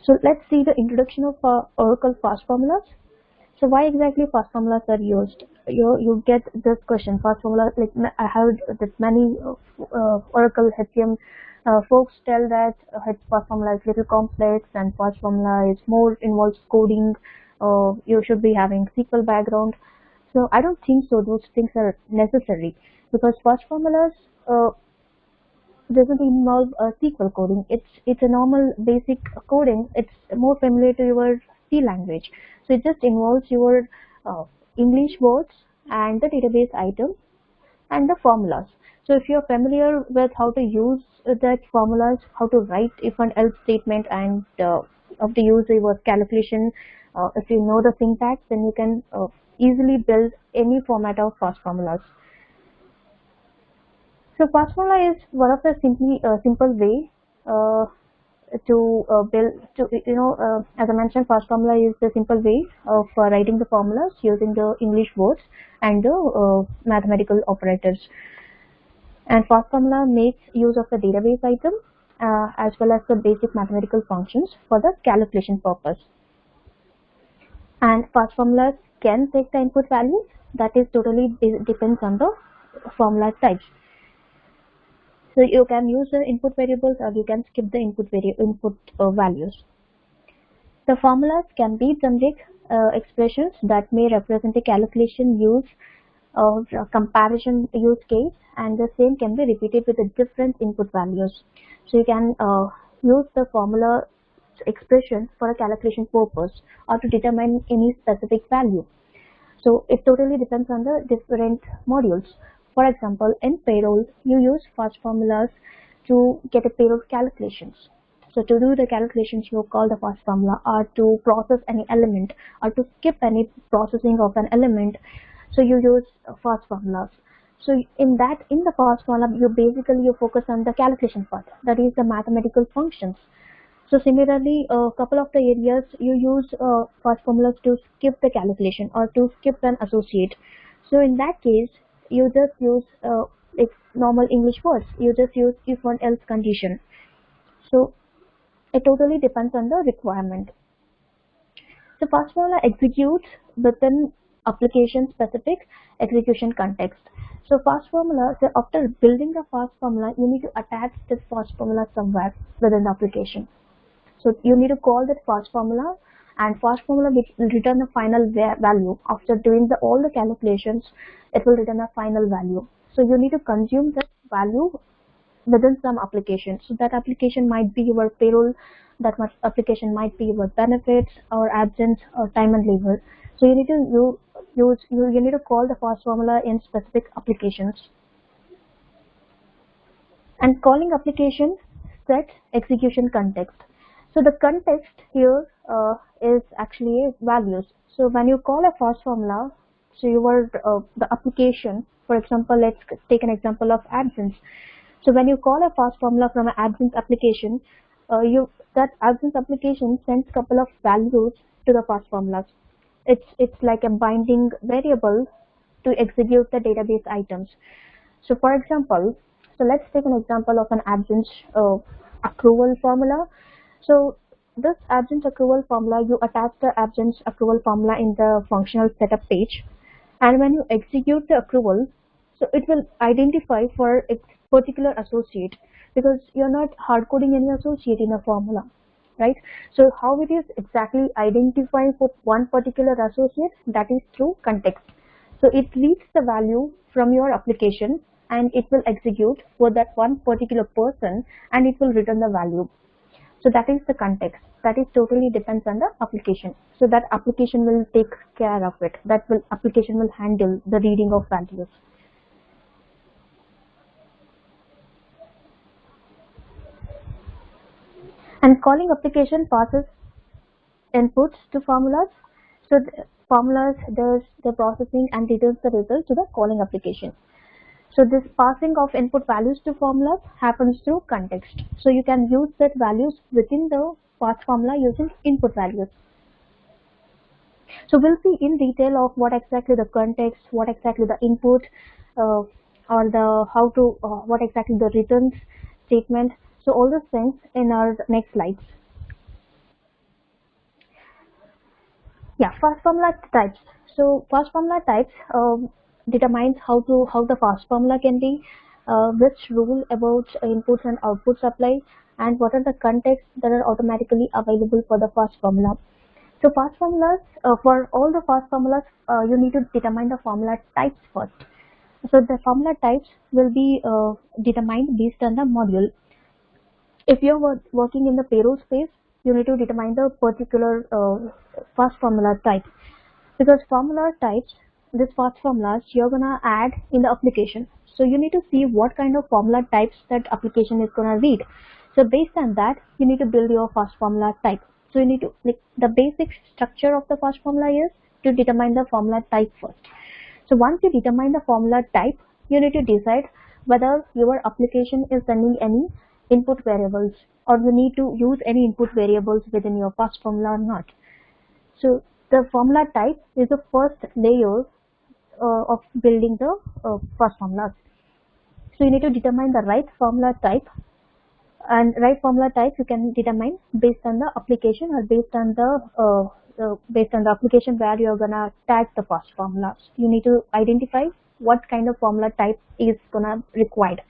So let's see the introduction of Oracle fast formulas. So why exactly fast formulas are used? You get this question. Fast formula, like I heard that many Oracle HCM folks tell that fast formula is little complex and fast formula is more involves coding. You should be having SQL background. So I don't think so. Those things are necessary because fast formulas doesn't involve SQL coding. It's a normal basic coding. It's more familiar to your C language. So it just involves your English words and the database item and the formulas. So if you're familiar with how to use that formulas, how to write if and else statement, and how to use your calculation, if you know the syntax, then you can easily build any format of fast formulas. So fast formula is one of the simple way to build to as I mentioned, fast formula is the simple way of writing the formulas using the English words and the mathematical operators. And fast formula makes use of the database item as well as the basic mathematical functions for the calculation purpose. And fast formulas can take the input values. That is totally depends on the formula types. So you can use the input variables or you can skip the input values. The formulas can be generic expressions that may represent a calculation use or comparison use case, and the same can be repeated with the different input values. So you can use the formula expression for a calculation purpose or to determine any specific value. So it totally depends on the different modules. For example, in payroll, you use fast formulas to get a payroll calculations. So to do the calculations, you call the fast formula, or to process any element, or to skip any processing of an element. So you use fast formulas. So in the fast formula, you focus on the calculation part, that is the mathematical functions. So similarly, a couple of the areas you use fast formulas to skip the calculation or to skip an associate. So in that case, you just use like normal English words. You just use if and else condition. So it totally depends on the requirement. So fast formula executes within application specific execution context. So fast formula, so after building the fast formula, you need to attach this fast formula somewhere within the application. So you need to call that fast formula, and fast formula will return a final value. After doing all the calculations, it will return a final value. So you need to consume that value within some application. So that application might be your payroll, that much application might be your benefits or absence or time and labor. So you need to you need to call the fast formula in specific applications. And calling application set execution context. So the context here is actually values. So when you call a fast formula, so your the application, for example, let's take an example of absence. So when you call a fast formula from an absence application, that absence application sends couple of values to the fast formulas. It's like a binding variable to execute the database items. So for example, so let's take an example of an absence accrual formula. So this absence accrual formula, you attach the absence accrual formula in the functional setup page, and when you execute the accrual, so it will identify for its particular associate, because you're not hard coding any associate in a formula, right? So how it is exactly identifying for one particular associate, that is through context. So it reads the value from your application and it will execute for that one particular person and it will return the value. So that is the context. That is totally depends on the application. So that application will take care of it. Application will handle the reading of values. And calling application passes inputs to formulas. So formulas does the processing and returns the result to the calling application. So this passing of input values to formulas happens through context. So you can use that values within the fast formula using input values. So we'll see in detail of what exactly the context, what exactly the input, or what exactly the returns statement. So all those things in our next slides. Yeah, fast formula types. So fast formula types determines how the fast formula can be, which rule about inputs and outputs apply, and what are the contexts that are automatically available for the fast formula. So fast formulas, for all the fast formulas, you need to determine the formula types first. So the formula types will be determined based on the module. If you're working in the payroll space, you need to determine the particular fast formula type, because formula types, this fast formulas you're gonna add in the application. So you need to see what kind of formula types that application is gonna read. So based on that, you need to build your fast formula type. So you need to, like, the basic structure of the fast formula is to determine the formula type first. So once you determine the formula type, you need to decide whether your application is sending any input variables, or you need to use any input variables within your fast formula or not. So the formula type is the first layer of building the fast formulas. So you need to determine the right formula type, and right formula type you can determine based on the application, or based on the application where you're gonna tag the fast formulas. You need to identify what kind of formula type is gonna required.